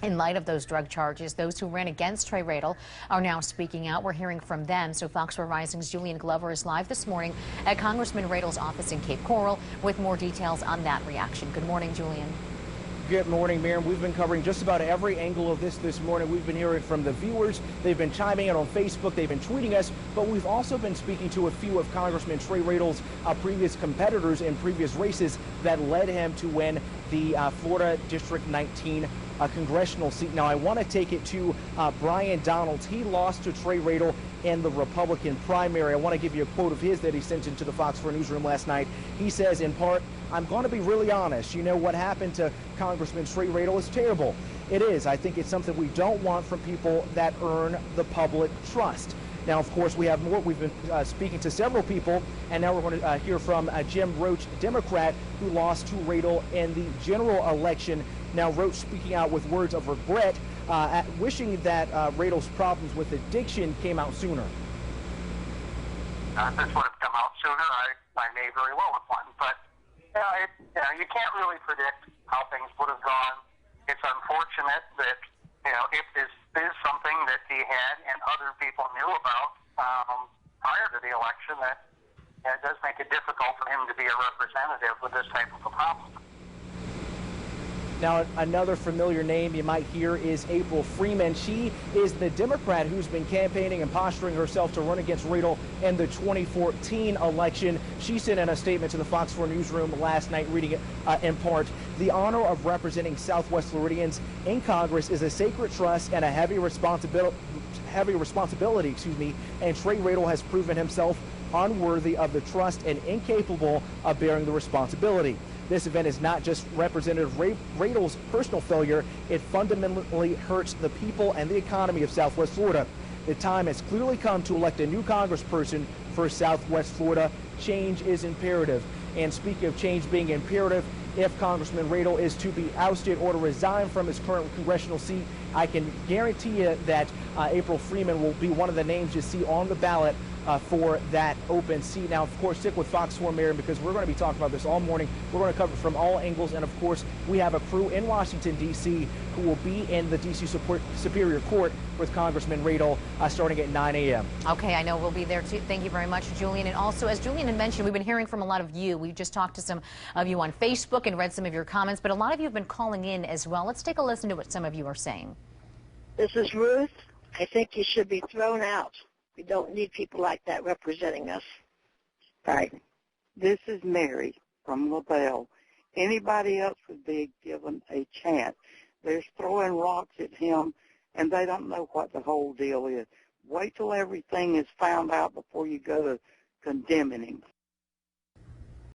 In light of those drug charges, those who ran against Trey Radel are now speaking out. We're hearing from them. So Fox 4 Rising's Julian Glover is live this morning at Congressman Radel's office in Cape Coral with more details on that reaction. Good morning, Julian. Good morning, Miriam. We've been covering just about every angle of this morning. We've been hearing from the viewers. They've been chiming in on Facebook. They've been tweeting us. But we've also been speaking to a few of Congressman Trey Radel's previous competitors in previous races that led him to win the Florida District 19 congressional seat. Now, I want to take it to Brian Donalds. He lost to Trey Radel in the Republican primary. I want to give you a quote of his that he sent into the Fox 4 newsroom last night. He says, in part, "I'm going to be really honest. You know, what happened to Congressman Trey Radel is terrible. It is. I think it's something we don't want from people that earn the public trust." Now, of course, we have more. We've been speaking to several people, and now we're going to hear from Jim Roach, Democrat, who lost to Radel in the general election. Now, Roach speaking out with words of regret, wishing that Radel's problems with addiction came out sooner. If this would have come out sooner, I may very well have won. But you can't really predict how things would have gone. It's unfortunate that, if this is something that he had and other people knew about prior to the election, that it does make it difficult for him to be a representative with this type of a problem. Now, another familiar name you might hear is April Freeman. She is the Democrat who's been campaigning and posturing herself to run against Radel in the 2014 election. She sent in a statement to the Fox 4 newsroom last night, reading it in part, "The honor of representing Southwest Floridians in Congress is a sacred trust and a heavy responsibility, and Trey Radel has proven himself unworthy of the trust and incapable of bearing the responsibility. This event is not just Representative Radel's personal failure, it fundamentally hurts the people and the economy of Southwest Florida. The time has clearly come to elect a new congressperson for Southwest Florida. Change is imperative." And speaking of change being imperative, if Congressman Radel is to be ousted or to resign from his current congressional seat, I can guarantee you that April Freeman will be one of the names you see on the ballot for that open seat. Now, of course, stick with Fox 4, Miriam, because we're going to be talking about this all morning. We're going to cover it from all angles, and of course, we have a crew in Washington, D.C. who will be in the D.C. Superior Court with Congressman Radel starting at 9 a.m. Okay, I know we'll be there too. Thank you very much, Julian. And also, as Julian had mentioned, we've been hearing from a lot of you. We just talked to some of you on Facebook and read some of your comments, but a lot of you have been calling in as well. Let's take a listen to what some of you are saying. This is Ruth. I think he should be thrown out. We don't need people like that representing us. Right. This is Mary from LaBelle. Anybody else would be given a chance. They're throwing rocks at him, and they don't know what the whole deal is. Wait till everything is found out before you go to condemning him.